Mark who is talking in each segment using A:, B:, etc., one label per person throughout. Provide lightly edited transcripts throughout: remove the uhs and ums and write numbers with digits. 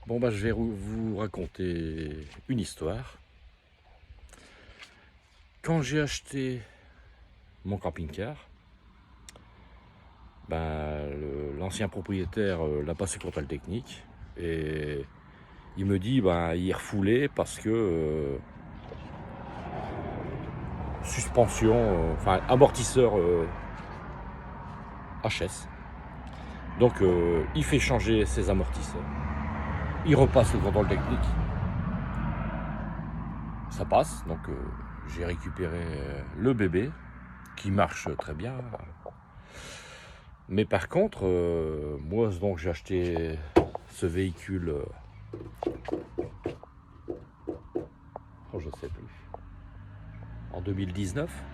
A: Bon bah je vais vous raconter une histoire. Quand j'ai acheté mon camping-car, l'ancien propriétaire l'a passé contrôle technique et il me dit il est refoulé parce que suspension, amortisseur HS. Donc il fait changer ses amortisseurs. Il repasse le contrôle technique. Ça passe, donc j'ai récupéré le bébé qui marche très bien. Mais par contre, moi donc j'ai acheté ce véhicule, je sais plus, en 2019.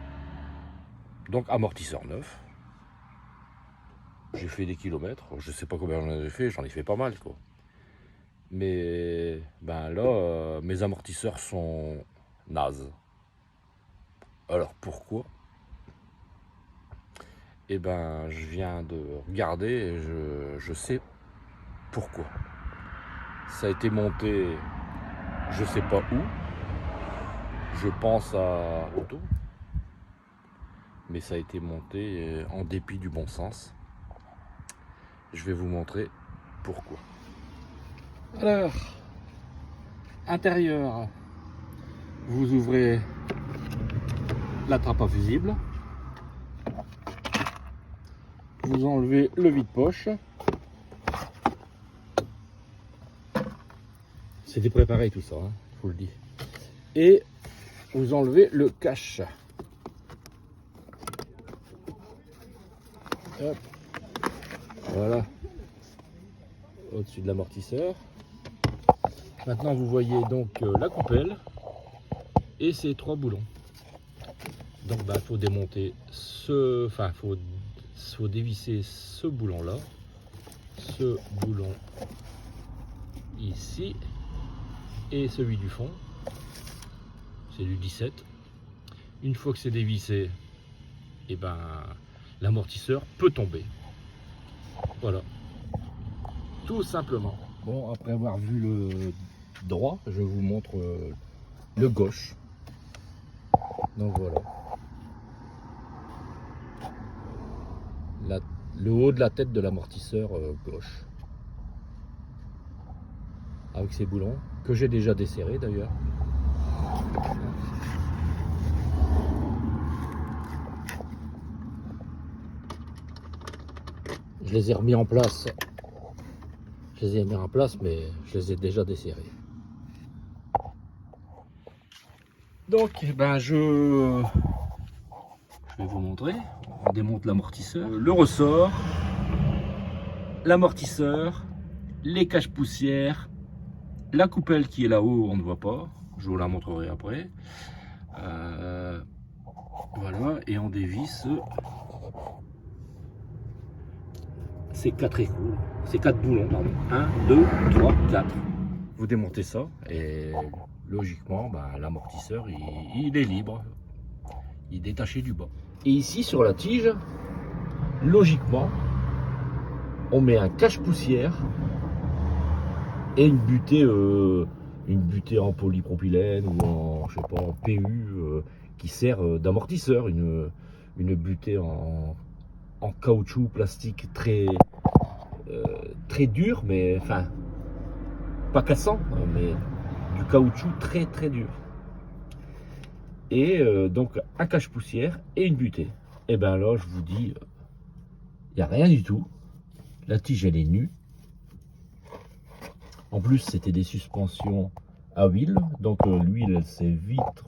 A: Donc amortisseur neuf. J'ai fait des kilomètres, je sais pas combien j'en ai fait pas mal quoi. Mais là, mes amortisseurs sont nazes. Alors pourquoi? Eh ben, je viens de regarder et je sais pourquoi. Ça a été monté, je sais pas où. Je pense à Auto. Mais ça a été monté en dépit du bon sens. Je vais vous montrer pourquoi. Alors, intérieur, vous ouvrez la trappe à fusible. Vous enlevez le vide-poche. C'était préparé tout ça, je vous le dis. Et vous enlevez le cache. Hop. Voilà. Au-dessus de l'amortisseur. Maintenant vous voyez donc la coupelle et ces trois boulons. Donc il faut démonter faut dévisser ce boulon là, ce boulon ici et celui du fond, c'est du 17. Une fois que c'est dévissé, et l'amortisseur peut tomber. Voilà, tout simplement. Bon, après avoir vu le droit, je vous montre le gauche. Donc voilà. Le haut de la tête de l'amortisseur gauche. Avec ces boulons, que j'ai déjà desserrés d'ailleurs. Je les ai remis en place. Je les ai mis en place, mais je les ai déjà desserrés. Donc, je vais vous montrer. On démonte l'amortisseur, le ressort, l'amortisseur, les caches poussières, la coupelle qui est là-haut, on ne voit pas. Je vous la montrerai après. Voilà, et on dévisse ces quatre écrous, ces quatre boulons, pardon. 1, 2, 3, 4. Vous démontez ça et logiquement, l'amortisseur il est libre. Il est détaché du bas. Et ici sur la tige, logiquement, on met un cache-poussière et une butée en polypropylène ou en, je sais pas, en PU qui sert d'amortisseur, une butée en caoutchouc plastique très dur, mais pas cassant, mais du caoutchouc très très dur. Et donc un cache-poussière et une butée. Et là je vous dis, il n'y a rien du tout. La tige elle est nue. En plus c'était des suspensions à huile, donc l'huile elle s'est vite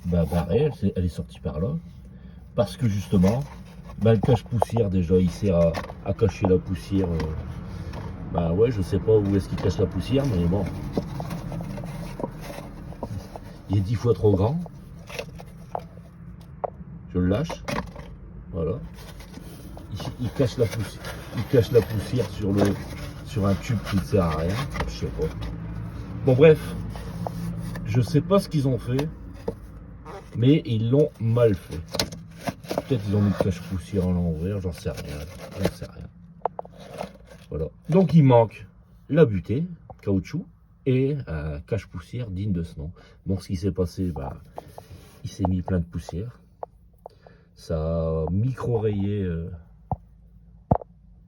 A: barrée, elle est sortie par là. Parce que justement, le cache-poussière déjà il sert à cacher la poussière. Ouais, je sais pas où est-ce qu'il cache la poussière, mais bon. Il est 10 fois trop grand. Je le lâche. Voilà. Il cache la poussière sur un tube qui ne sert à rien. Je sais pas. Bon bref. Je sais pas ce qu'ils ont fait. Mais ils l'ont mal fait. Peut-être ils ont mis le cache-poussière à l'envers. J'en sais rien. Voilà. Donc il manque la butée, caoutchouc, et un cache-poussière digne de ce nom. Bon, ce qui s'est passé, bah, il s'est mis plein de poussière. Ça a micro-rayé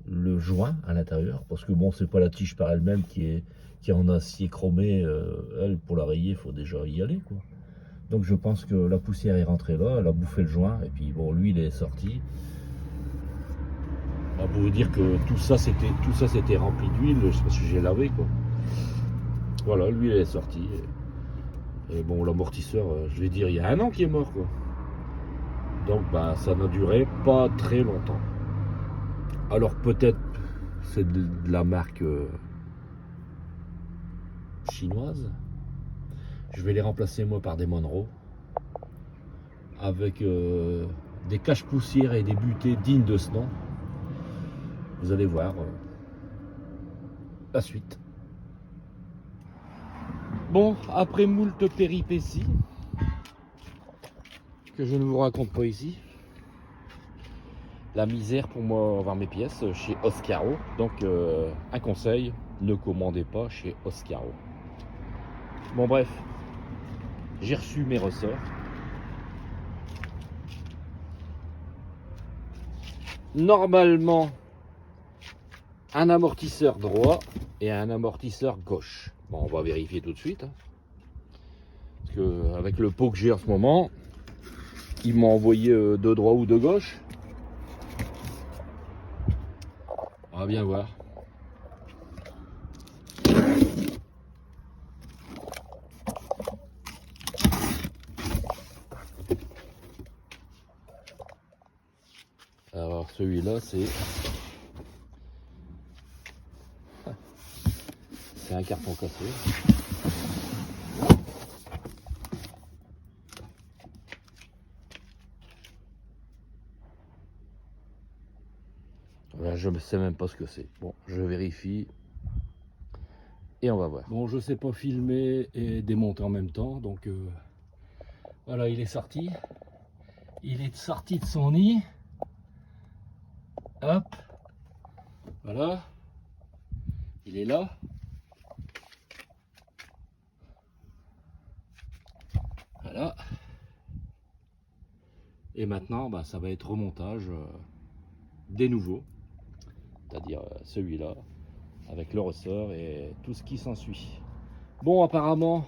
A: le joint à l'intérieur, parce que bon, c'est pas la tige par elle-même qui est en acier chromé. Elle, pour la rayer, il faut déjà y aller, quoi. Donc je pense que la poussière est rentrée là, elle a bouffé le joint, et puis bon, lui, il est sorti. Bah, pour vous dire que tout ça c'était rempli d'huile, parce que j'ai lavé, quoi. Voilà, lui, il est sorti. Et bon, l'amortisseur, je vais dire, il y a 1 an qu'il est mort, quoi. Donc bah, ça n'a duré pas très longtemps. Alors peut-être c'est de la marque chinoise. Je vais les remplacer moi par des Monroe avec des cache-poussières et des butées dignes de ce nom. Vous allez voir la suite. Bon, après moult péripéties que je ne vous raconte pas ici, la misère pour moi avoir mes pièces chez Oscaro. Donc un conseil, ne commandez pas chez Oscaro. Bon bref, j'ai reçu mes ressorts. Normalement, un amortisseur droit et un amortisseur gauche. Bon, on va vérifier tout de suite. Hein. Parce que avec le pot que j'ai en ce moment, ils m'ont envoyé de droit ou de gauche. On va bien voir. Alors celui-là c'est un carton cassé. Là, je ne sais même pas ce que c'est. Bon, je vérifie et on va voir. Bon, je ne sais pas filmer et démonter en même temps, donc voilà, il est sorti. Il est sorti de son nid. Hop, voilà, il est là. Voilà. Et maintenant, bah, ça va être remontage des nouveaux, c'est-à-dire celui-là, avec le ressort et tout ce qui s'ensuit. Bon, apparemment,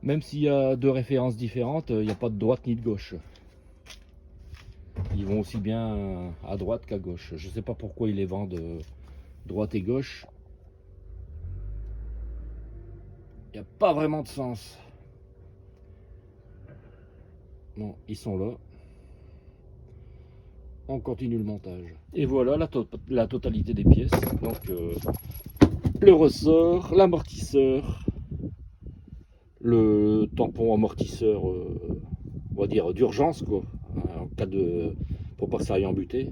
A: même s'il y a 2 références différentes, il n'y a pas de droite ni de gauche. Ils vont aussi bien à droite qu'à gauche. Je ne sais pas pourquoi ils les vendent droite et gauche. Il n'y a pas vraiment de sens. Bon, ils sont là. On continue le montage. Et voilà la totalité des pièces. Donc le ressort, l'amortisseur, le tampon amortisseur, on va dire d'urgence, quoi, en cas de, pour pas que ça aille en butée,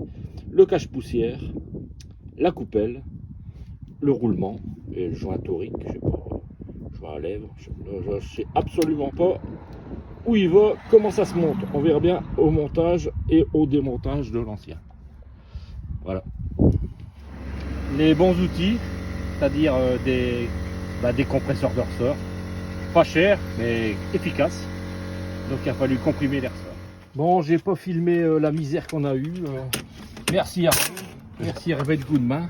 A: le cache-poussière, la coupelle, le roulement et le joint torique, je sais pas, joint à lèvres, je sais absolument pas où il va, comment ça se monte. On verra bien au montage et au démontage de l'ancien. Voilà. Les bons outils, c'est-à-dire des compresseurs de ressort. Pas cher, mais efficace. Donc il a fallu comprimer les ressorts. Bon, j'ai pas filmé la misère qu'on a eue. Merci à vous. Merci Hervé de coup de main.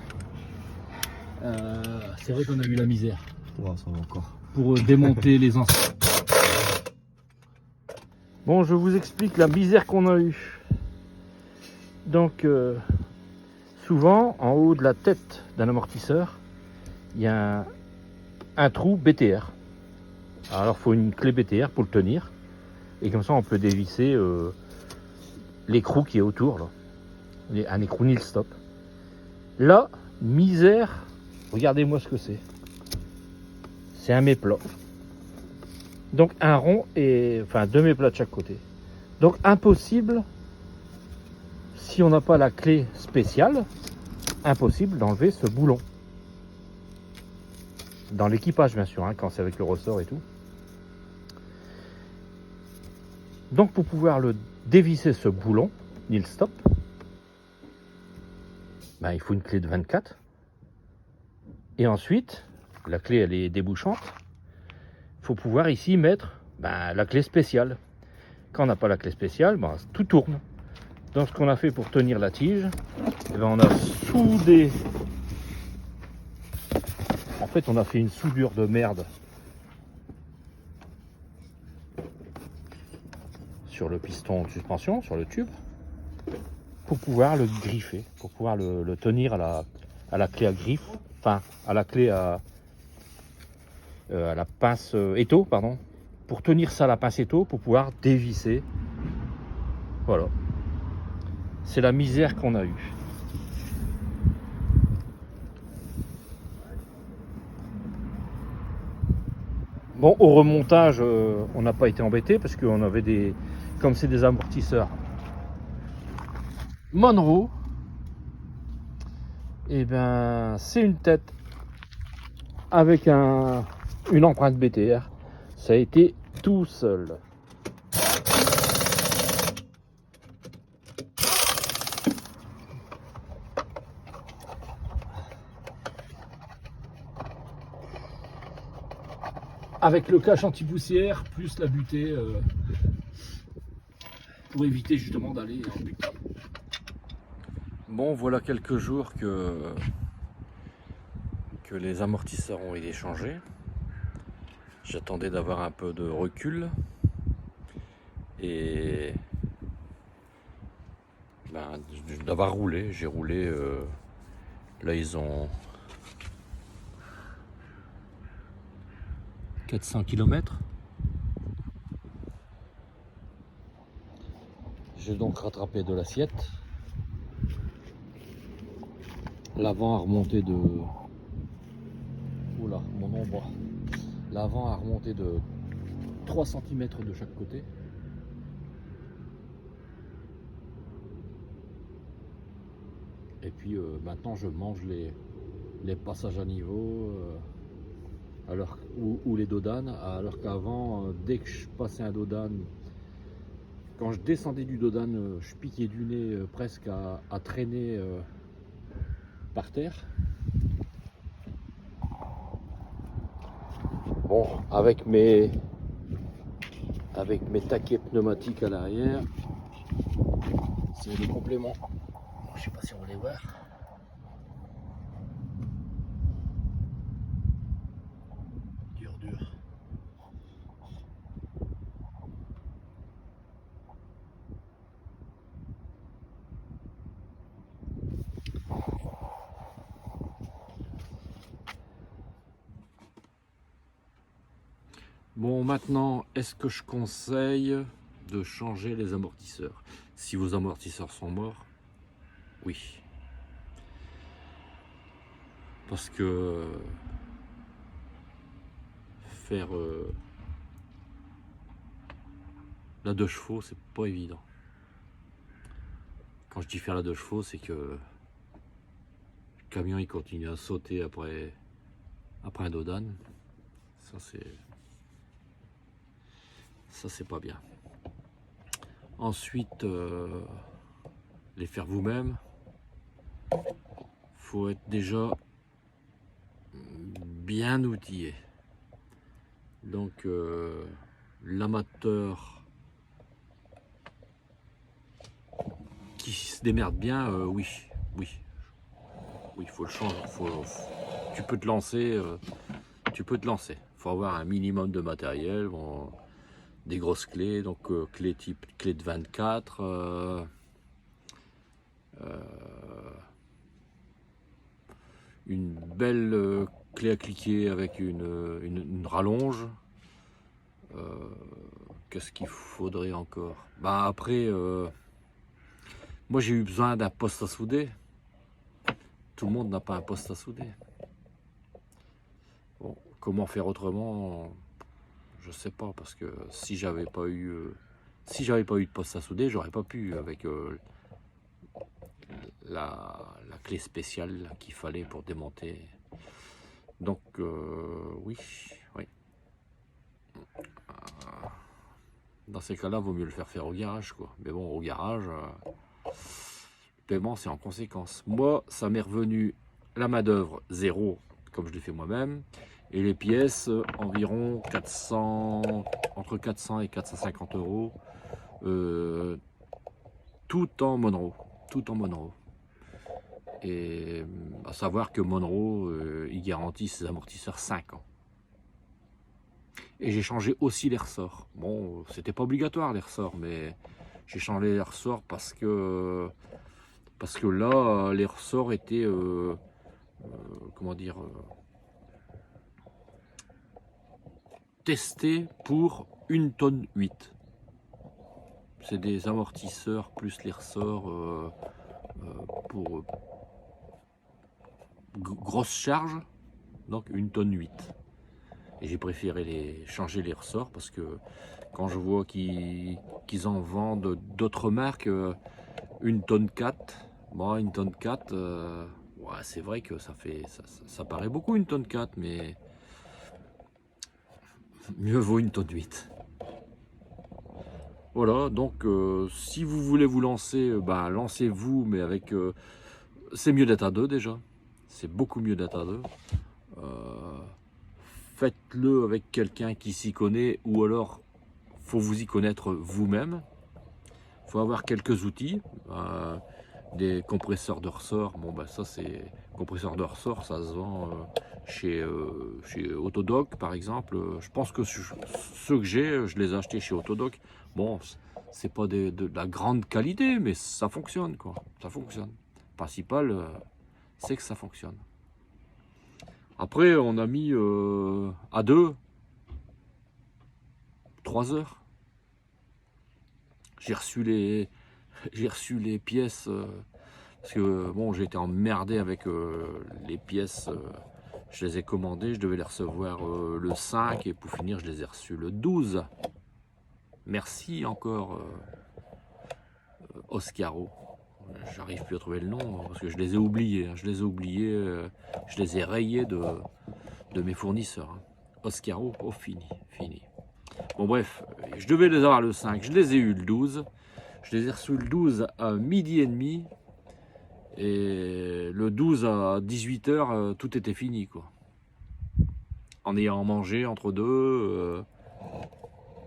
A: C'est vrai qu'on a eu la misère.
B: Ouais, ça va encore.
A: Pour démonter les anciens. Bon, je vous explique la misère qu'on a eue. Donc, souvent, en haut de la tête d'un amortisseur, il y a un trou BTR. Alors, il faut une clé BTR pour le tenir. Et comme ça, on peut dévisser l'écrou qui est autour. Là. Un écrou nil stop. Là, misère, regardez-moi ce que c'est. C'est un méplat. Donc un rond et enfin 2 méplats de chaque côté. Donc impossible, si on n'a pas la clé spéciale, impossible d'enlever ce boulon. Dans l'équipage bien sûr, hein, quand c'est avec le ressort et tout. Donc pour pouvoir le dévisser ce boulon, nil stop, ben, il faut une clé de 24. Et ensuite, la clé elle est débouchante. Il faut pouvoir ici mettre la clé spéciale. Quand on n'a pas la clé spéciale, tout tourne. Donc ce qu'on a fait pour tenir la tige, on a soudé. En fait, on a fait une soudure de merde sur le piston de suspension, sur le tube, pour pouvoir le griffer, pour pouvoir le tenir à la clé à griffe, enfin à la clé à la pince étau, pardon, pour tenir ça à la pince étau, pour pouvoir dévisser. Voilà. C'est la misère qu'on a eue. Bon, au remontage, on n'a pas été embêté parce qu'on avait des, comme c'est des amortisseurs Monroe, et c'est une tête avec une empreinte BTR. Ça a été tout seul. Avec le cache anti-poussière, plus la butée, pour éviter justement d'aller en butte. Bon, voilà quelques jours que les amortisseurs ont été changés. J'attendais d'avoir un peu de recul. Et d'avoir roulé. J'ai roulé, là ils ont 400 km. J'ai donc rattrapé de l'assiette. L'avant a remonté de... Oula, mon ombre. L'avant a remonté de 3 cm de chaque côté. Et puis maintenant je mange les passages à niveau ou les dodanes, alors qu'avant, dès que je passais un dodane, quand je descendais du dodane, je piquais du nez presque à traîner par terre. Bon, avec mes taquets pneumatiques à l'arrière, c'est des compléments. Je sais pas si on va les voir. Dur. Bon, maintenant, est-ce que je conseille de changer les amortisseurs? Si vos amortisseurs sont morts, oui. Parce que faire la 2 chevaux, c'est pas évident. Quand je dis faire la 2 chevaux, c'est que le camion il continue à sauter après un dodane. Ça c'est pas bien. Ensuite, les faire vous-même, faut être déjà bien outillé. Donc l'amateur qui se démerde bien, oui, il faut le changer. Tu peux te lancer, faut avoir un minimum de matériel. Bon, des grosses clés, donc clé de 24, une belle clé à cliquer avec une rallonge. Qu'est-ce qu'il faudrait encore? Après, moi j'ai eu besoin d'un poste à souder. Tout le monde n'a pas un poste à souder. Bon, comment faire autrement? Je sais pas, parce que si j'avais pas eu de poste à souder, j'aurais pas pu avec la clé spéciale qu'il fallait pour démonter. Donc oui. Dans ces cas-là, vaut mieux le faire au garage, quoi. Mais bon, au garage, le paiement c'est en conséquence. Moi, ça m'est revenu la main d'œuvre 0, comme je l'ai fait moi-même. Et les pièces, environ 400, entre 400 et 450 euros, tout en Monroe. Tout en Monroe. Et à savoir que Monroe, il garantit ses amortisseurs 5 ans. Et j'ai changé aussi les ressorts. Bon, c'était pas obligatoire les ressorts, mais j'ai changé les ressorts parce que là, les ressorts étaient, comment dire, testés pour 1 tonne 8. C'est des amortisseurs plus les ressorts pour grosse charge, donc 1 tonne 8. Et j'ai préféré changer les ressorts parce que quand je vois qu'ils en vendent d'autres marques, 1 tonne 4, bon, 1 tonne 4, ouais, c'est vrai que ça paraît beaucoup 1 tonne 4, mais mieux vaut 1 tonne 8. Voilà, donc si vous voulez vous lancer, ben, lancez-vous, mais avec... c'est mieux d'être à deux déjà, c'est beaucoup mieux d'être à deux. Faites-le avec quelqu'un qui s'y connaît, ou alors faut vous y connaître vous-même. Il faut avoir quelques outils, des compresseurs de ressort. Bon, ben ça, c'est compresseurs de ressort, ça se vend chez Autodoc par exemple. Je pense que ceux que j'ai, je les ai achetés chez Autodoc. Bon, c'est pas de la grande qualité, mais ça fonctionne, quoi. Ça fonctionne. Le principal, c'est que ça fonctionne. Après, on a mis à 2, 3 heures. J'ai reçu les pièces parce que bon, j'ai été emmerdé avec les pièces. Je les ai commandées, je devais les recevoir le 5 et pour finir, je les ai reçues le 12. Merci encore Oscaro. J'arrive plus à trouver le nom parce que je les ai oubliés. Je les ai oubliés, je les ai rayés de mes fournisseurs. Oscaro, oh fini. Bon bref, je devais les avoir le 5, je les ai eu le 12. Je les ai reçus le 12 à 12h30. Et le 12 à 18h, tout était fini, quoi. En ayant mangé entre deux,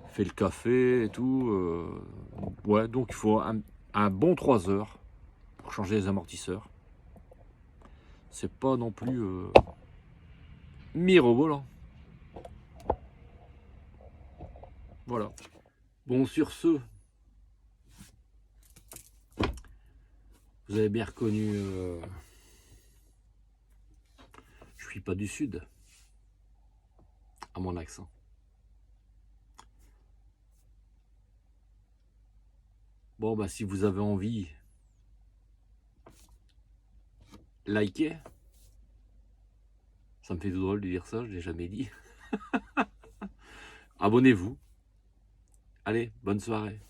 A: fait le café et tout. Ouais, donc il faut un bon 3 heures pour changer les amortisseurs. C'est pas non plus mirobolant. Voilà. Bon, sur ce, vous avez bien reconnu, je suis pas du sud, à mon accent. Bon, bah si vous avez envie, likez. Ça me fait tout drôle de dire ça, je l'ai jamais dit. Abonnez-vous. Allez, bonne soirée.